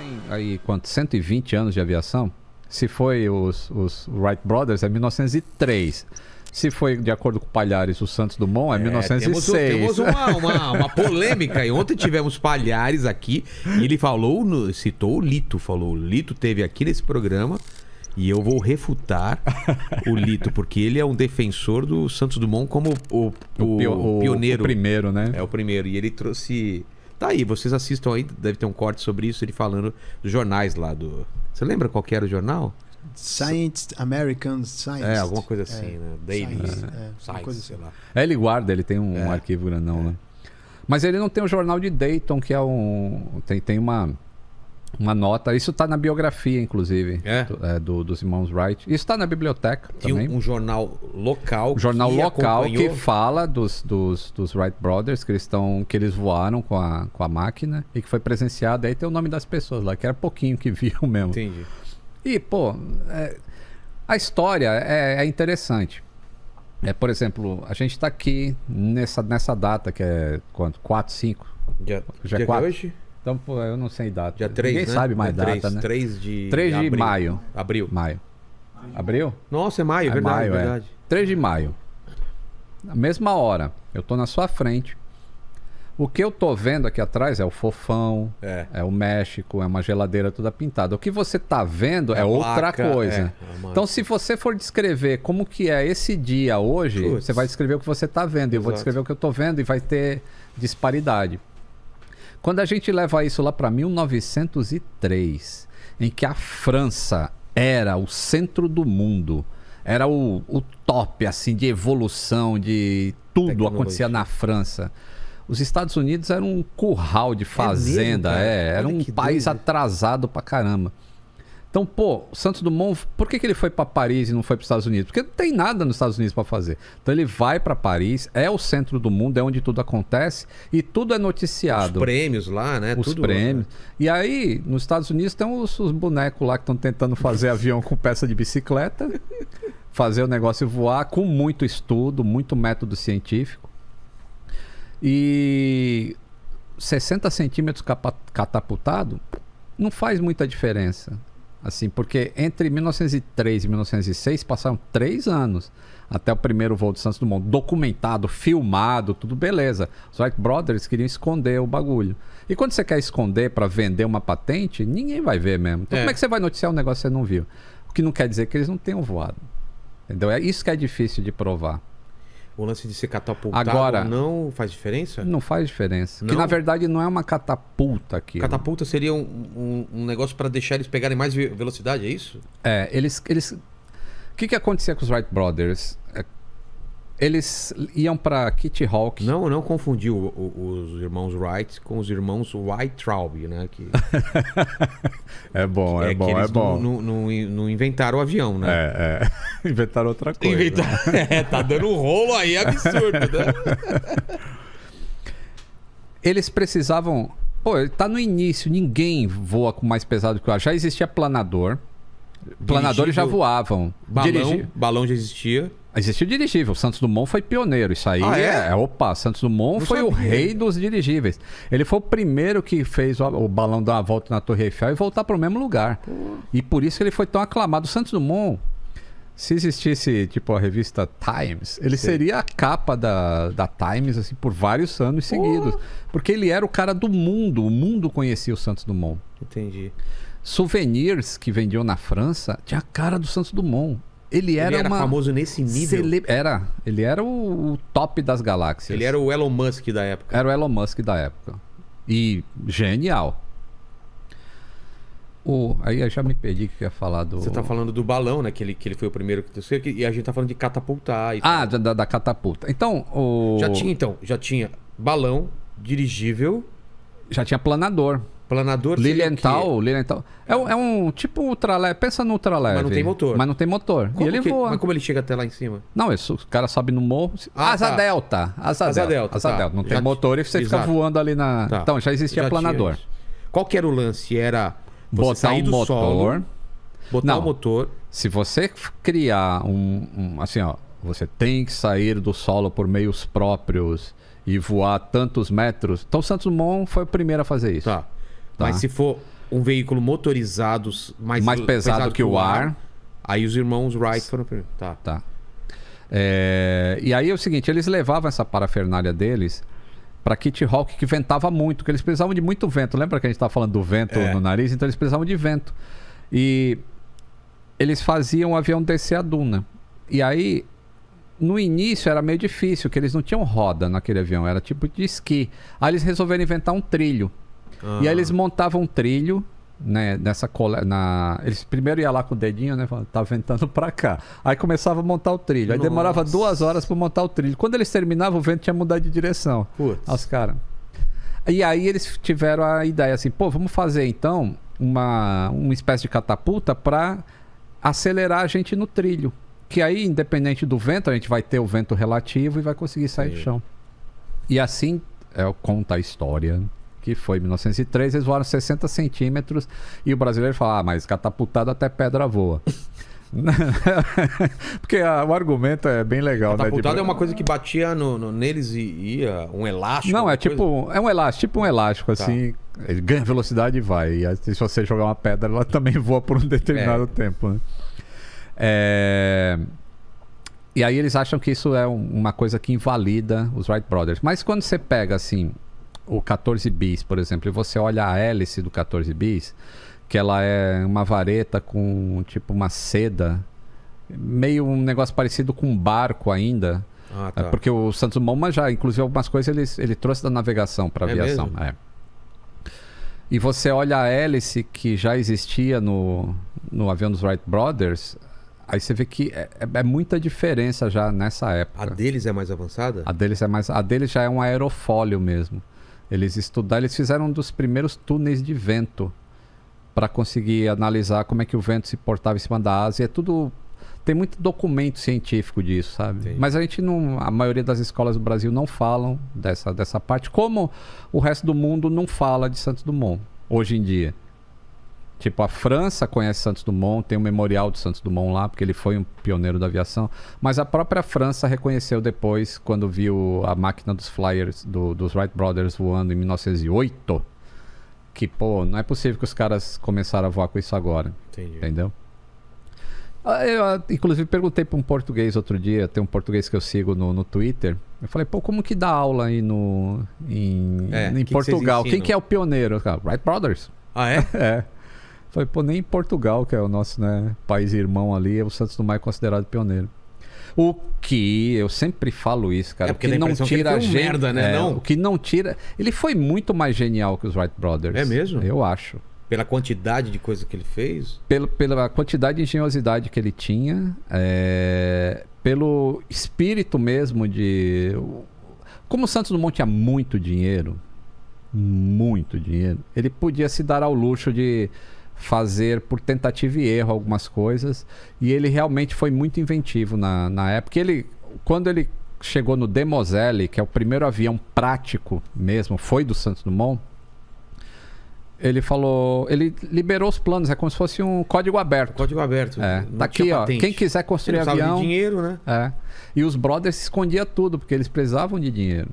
Tem aí quanto? 120 anos de aviação? Se foi os Wright Brothers, é 1903. Se foi, de acordo com o Palhares, o Santos Dumont, é 1906. Temos uma polêmica. E ontem tivemos Palhares aqui e ele citou o Lito. Falou, o Lito teve aqui nesse programa e eu vou refutar o Lito, porque ele é um defensor do Santos Dumont como o pioneiro. O primeiro, né? É o primeiro. E ele trouxe... Tá aí, vocês assistam aí, deve ter um corte sobre isso, ele falando dos jornais lá do... Você lembra qual que era o jornal? Science, American Science. É, alguma coisa assim, né? Daily Science, coisa assim. sei lá. Ele guarda, ele tem um arquivo grandão, né? Mas ele não tem o jornal de Dayton, que é tem uma nota. Isso tá na biografia, inclusive, dos irmãos Wright. Isso tá na biblioteca também. Um jornal local. Um jornal local acompanhou... que fala dos Wright Brothers, que eles voaram com a máquina e que foi presenciado. Aí tem o nome das pessoas lá, que era pouquinho que viam mesmo. Entendi. E, pô, a história é interessante. Por exemplo, a gente tá aqui nessa data, que é quanto? 4, 5? Já é 4? Hoje? Então, pô, eu não sei data. Dia 3, Ninguém sabe mais data, né? 3 de maio. Abril. Maio. Abril? Nossa, é maio, verdade, maio, verdade. 3 de maio. Na mesma hora, eu tô na sua frente. O que eu tô vendo aqui atrás é o Fofão, é o México, é uma geladeira toda pintada. O que você tá vendo é outra coisa. Então, se você for descrever como que é esse dia hoje, você vai descrever o que você tá vendo. Eu vou descrever o que eu tô vendo e vai ter disparidade. Quando a gente leva isso lá para 1903, em que a França era o centro do mundo, era o top assim de evolução, de tudo acontecia na França. Os Estados Unidos eram um curral de fazenda, era um país atrasado pra caramba. Então, pô, o Santos Dumont, por que ele foi para Paris e não foi para os Estados Unidos? Porque não tem nada nos Estados Unidos para fazer. Então ele vai para Paris, é o centro do mundo, é onde tudo acontece e tudo é noticiado. Os prêmios lá, né? Os prêmios. E aí, nos Estados Unidos tem os bonecos lá que estão tentando fazer avião com peça de bicicleta, fazer o negócio voar com muito estudo, muito método científico. E 60 centímetros catapultado não faz muita diferença. Assim, porque entre 1903 e 1906 passaram 3 anos até o primeiro voo do Santos Dumont, documentado, filmado, tudo beleza. Os Wright Brothers queriam esconder o bagulho. E quando você quer esconder para vender uma patente, ninguém vai ver mesmo. Então como é que você vai noticiar um negócio que você não viu? O que não quer dizer que eles não tenham voado. Entendeu? É isso que é difícil de provar. O lance de ser catapultado agora, não faz diferença? Não faz diferença. Não? Que na verdade não é uma catapulta aqui. Catapulta seria um negócio para deixar eles pegarem mais velocidade, é isso? Eles... O que acontecia com os Wright Brothers? Eles iam para Kitty Hawk. Não confundiu os irmãos Wright com os irmãos Weintraub, né? Que... é bom. Não inventaram o avião, né? Inventaram outra coisa. Tá dando um rolo aí absurdo, né? Eles precisavam... Pô, tá no início, ninguém voa com mais pesado que o ar. Já existia planador. Planadores já voavam. Balão já existia. Existiu dirigível. O Santos Dumont foi pioneiro. Isso aí Opa, Santos Dumont foi o rei dos dirigíveis. Ele foi o primeiro que fez o balão dar uma volta na Torre Eiffel e voltar para o mesmo lugar. E por isso ele foi tão aclamado. O Santos Dumont, se existisse tipo a revista Times, ele seria a capa da Times assim, por vários anos seguidos. Porque ele era o cara do mundo. O mundo conhecia o Santos Dumont. Entendi. Souvenirs que vendiam na França tinha a cara do Santos Dumont. Ele era famoso nesse nível? Ele era o top das galáxias. Ele era o Elon Musk da época. Era o Elon Musk da época. E genial. Aí eu já me perdi que eu ia falar do... Você tá falando do balão, né? Que ele foi o primeiro que... E a gente tá falando de catapultar. Da catapulta. Então, Já tinha balão, dirigível... Já tinha planador. Planador Lilienthal. É um tipo ultraleve. Pensa no ultraleve. Mas não tem motor. E ele voa. Mas como ele chega até lá em cima? Não, o cara sobe no morro. Asa Delta. Não tem motor e você fica voando ali na... Então, já existia planador. Qual que era o lance? Era botar sair do motor. Solo, botar o motor. Se você criar assim, ó, você tem que sair do solo por meios próprios e voar tantos metros. Então, o Santos Dumont foi o primeiro a fazer isso. Tá. Mas se for um veículo motorizado mais pesado que o ar. Aí os irmãos Wright foram... Tá. E aí é o seguinte, eles levavam essa parafernália deles para Kitty Hawk, que ventava muito, porque eles precisavam de muito vento. Lembra que a gente estava falando do vento no nariz? Então eles precisavam de vento. E eles faziam o avião descer a duna. E aí, no início era meio difícil, porque eles não tinham roda naquele avião, era tipo de esqui. Aí eles resolveram inventar um trilho. E aí eles montavam um trilho, né, eles primeiro iam lá com o dedinho, né, falando, tá ventando pra cá. Aí começava a montar o trilho. Aí demorava 2 horas pra montar o trilho. Quando eles terminavam, o vento tinha mudado de direção. Os caras. E aí eles tiveram a ideia assim, vamos fazer então uma espécie de catapulta pra acelerar a gente no trilho. Que aí, independente do vento, a gente vai ter o vento relativo e vai conseguir sair do chão. E assim, conta a história, que foi em 1903, eles voaram 60 centímetros e o brasileiro fala, mas catapultado até pedra voa. Porque o argumento é bem legal. Catapultado é uma coisa que batia neles e ia um elástico? Não, é um elástico, assim, ele ganha velocidade e vai. E aí, se você jogar uma pedra, ela também voa por um determinado tempo, né? E aí eles acham que isso é uma coisa que invalida os Wright Brothers. Mas quando você pega assim o 14 bis, por exemplo, e você olha a hélice do 14 bis, que ela é uma vareta com tipo uma seda, meio um negócio parecido com um barco ainda. Porque o Santos Dumont já, inclusive algumas coisas ele trouxe da navegação para aviação. E você olha a hélice que já existia no avião dos Wright Brothers, aí você vê que é muita diferença já nessa época. A deles é mais avançada? A deles já é um aerofólio mesmo. Eles fizeram um dos primeiros túneis de vento para conseguir analisar como é que o vento se portava em cima da asa. E tem muito documento científico disso, sabe? Entendi. Mas a maioria das escolas do Brasil não falam dessa parte, como o resto do mundo não fala de Santos Dumont hoje em dia. Tipo, a França conhece Santos Dumont, tem um memorial de Santos Dumont lá, porque ele foi um pioneiro da aviação. Mas a própria França reconheceu depois, quando viu a máquina dos Flyers, dos Wright Brothers voando em 1908, que, não é possível que os caras começaram a voar com isso agora. Entendi. Entendeu? Eu, inclusive, perguntei para um português outro dia, tem um português que eu sigo no Twitter. Eu falei, como que dá aula aí em Portugal? Quem que é o pioneiro? Wright Brothers. Ah, é? Falei, nem em Portugal, que é o nosso, né, país irmão ali, o Santos Dumont é considerado pioneiro. O que eu sempre falo isso, cara. Porque que não tira a gente. Merda, né? Não? O que não tira. Ele foi muito mais genial que os Wright Brothers. É mesmo? Eu acho. Pela quantidade de coisa que ele fez? Pela quantidade de engenhosidade que ele tinha, pelo espírito mesmo de... Como o Santos Dumont tinha muito dinheiro, ele podia se dar ao luxo de fazer por tentativa e erro algumas coisas, e ele realmente foi muito inventivo na época. Quando ele chegou no Demoiselle, que é o primeiro avião prático mesmo, foi do Santos Dumont, ele liberou os planos, é como se fosse um código aberto. Código aberto. Tá aqui, ó. Quem quiser construir avião. De dinheiro, né? E os brothers escondiam tudo, porque eles precisavam de dinheiro.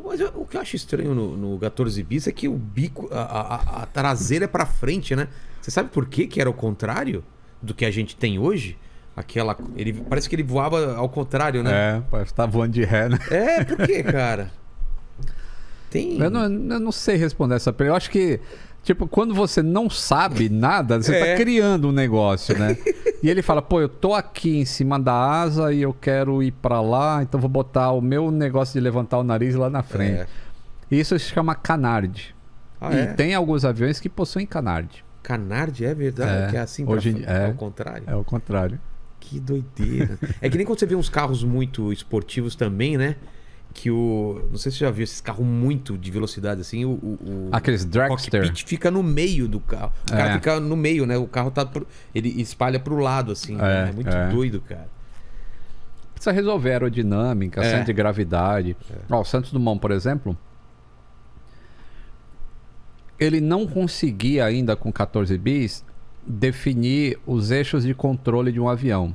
Mas o que eu acho estranho no 14 bis é que o bico, a traseira é pra frente, né? Você sabe por que era o contrário do que a gente tem hoje? Parece que ele voava ao contrário, né? Parece que tá voando de ré, né? Por quê, cara? Eu não sei responder essa pergunta. Eu acho que, tipo, quando você não sabe nada, você tá criando um negócio, né? E ele fala, eu tô aqui em cima da asa e eu quero ir pra lá, então vou botar o meu negócio de levantar o nariz lá na frente. Isso se chama canard. Tem alguns aviões que possuem canard. Canard, é verdade? Que é assim, ao contrário? É ao contrário. Que doideira. É que nem quando você vê uns carros muito esportivos também, né? Não sei se você já viu esses carros muito de velocidade assim, aqueles dragster. O cockpit fica no meio do carro. O cara fica no meio, né? O carro ele espalha pro lado assim. É muito doido, cara. Precisa resolver aerodinâmica, centro de gravidade. O Santos Dumont, por exemplo, ele não conseguia ainda com 14 bis definir os eixos de controle de um avião.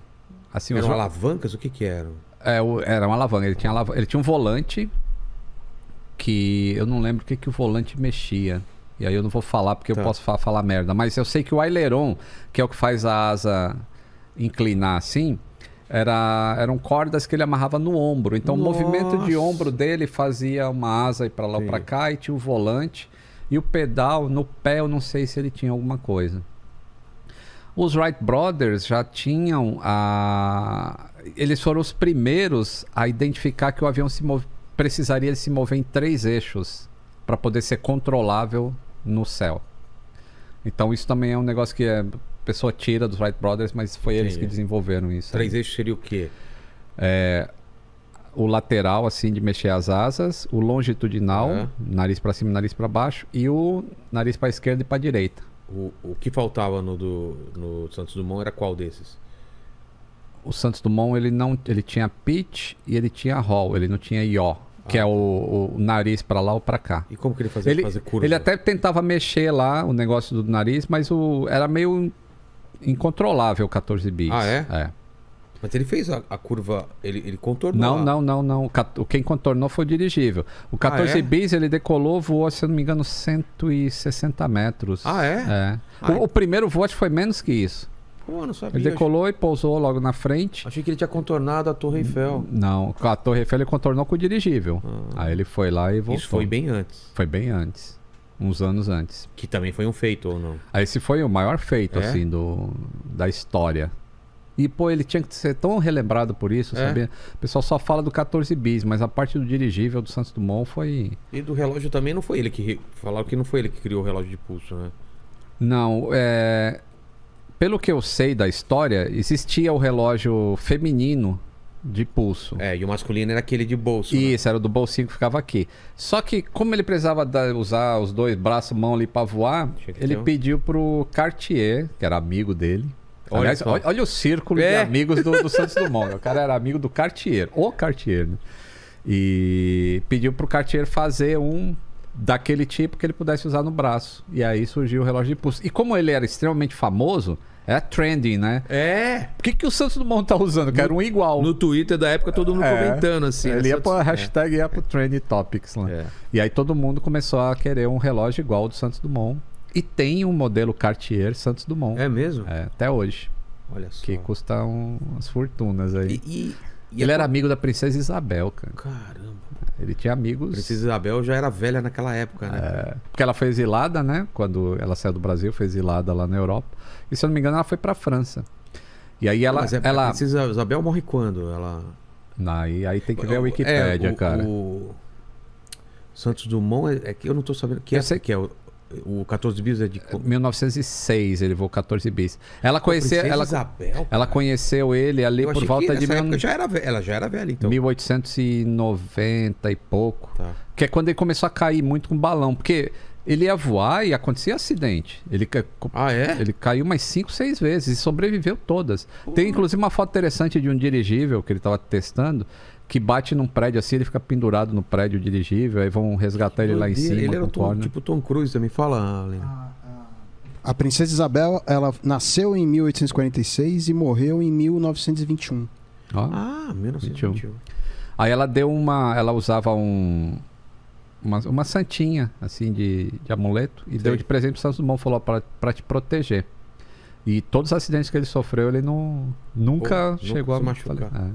Assim, eram alavancas? O que eram? Era uma alavanca. Ele tinha um volante que eu não lembro o que o volante mexia. E aí eu não vou falar porque eu posso falar merda. Mas eu sei que o aileron, que é o que faz a asa inclinar assim, eram cordas que ele amarrava no ombro. Então o movimento de ombro dele fazia uma asa ir pra lá ou pra cá, e tinha o volante. E o pedal, no pé, eu não sei se ele tinha alguma coisa. Os Wright Brothers já tinham eles foram os primeiros a identificar que o avião precisaria se mover em 3 eixos para poder ser controlável no céu. Então isso também é um negócio que a pessoa tira dos Wright Brothers, mas foi eles que desenvolveram isso. 3 eixos seria o quê? O lateral, assim, de mexer as asas, o longitudinal, nariz para cima e nariz para baixo, e o nariz para esquerda e para direita. O que faltava no Santos Dumont era qual desses? O Santos Dumont, ele tinha pitch e ele tinha roll, ele não tinha yaw, que é o nariz para lá ou para cá. E como que ele fazia pra fazer curva? Ele até tentava mexer lá o negócio do nariz, mas era meio incontrolável o 14 bis. Ah, é? É. Mas ele fez a curva, ele contornou. Não. Quem contornou foi o dirigível. O 14 bis, ele decolou, voou, se eu não me engano, 160 metros. Ah, é? O primeiro voo acho que foi menos que isso. Pô, não sabia. Ele decolou e pousou logo na frente. Achei que ele tinha contornado a Torre Eiffel. Não, a Torre Eiffel ele contornou com o dirigível. Aí ele foi lá e voltou. Isso foi bem antes. Foi bem antes. Uns anos antes. Que também foi um feito, ou não? Esse foi o maior feito, assim, da história. E, pô, ele tinha que ser tão relembrado por isso, sabia? O pessoal só fala do 14 bis, mas a parte do dirigível do Santos Dumont foi... E do relógio também não foi ele que... Falaram que não foi ele que criou o relógio de pulso, né? Não, pelo que eu sei da história, existia o relógio feminino de pulso. E o masculino era aquele de bolso. Isso, era o do bolsinho que ficava aqui. Só que, como ele precisava usar os 2 braços, mão ali pra voar, ele pediu pro Cartier, que era amigo dele. Aliás, olha o círculo de amigos do Santos Dumont. O cara era amigo do Cartier, o Cartier, né? E pediu pro Cartier fazer um daquele tipo que ele pudesse usar no braço. E aí surgiu o relógio de pulso. E como ele era extremamente famoso, era trending, né? Por que o Santos Dumont tá usando? Que era um igual. No Twitter da época, todo mundo comentando assim. Ele ia pra hashtag, ia pro Trending Topics lá. E aí todo mundo começou a querer um relógio igual ao do Santos Dumont. E tem um modelo Cartier Santos Dumont. É mesmo? Até hoje. Olha só. Que custa umas fortunas aí. Ele era amigo da Princesa Isabel, cara. Caramba. Ele tinha amigos... Princesa Isabel já era velha naquela época, né? Porque ela foi exilada, né? Quando ela saiu do Brasil, foi exilada lá na Europa. E se eu não me engano, ela foi pra França. E aí ela... A Princesa Isabel morre quando? Aí tem que ver a Wikipédia, cara. O Santos Dumont é que eu não tô sabendo... Eu sei que é o 14 bis é de... 1906 ele voou 14 bis. Ela Isabel, ela conheceu ele ali por volta de... ela já era velha, então. 1890 e pouco. Tá. Que é quando ele começou a cair muito com balão. Porque ele ia voar e acontecia acidente. Ele caiu umas 5, 6 vezes e sobreviveu todas. Tem inclusive uma foto interessante de um dirigível que ele estava testando, que bate num prédio assim, ele fica pendurado no prédio dirigível, aí vão resgatar ele lá em cima. Ele era tipo Tom Cruise também, fala, Aline. A Princesa Isabel, ela nasceu em 1846 e morreu em 1921. 1921. Aí ela ela usava uma santinha, assim, de amuleto, e deu de presente pro Santos Dumont, falou pra te proteger. E todos os acidentes que ele sofreu, ele nunca chegou a se machucar.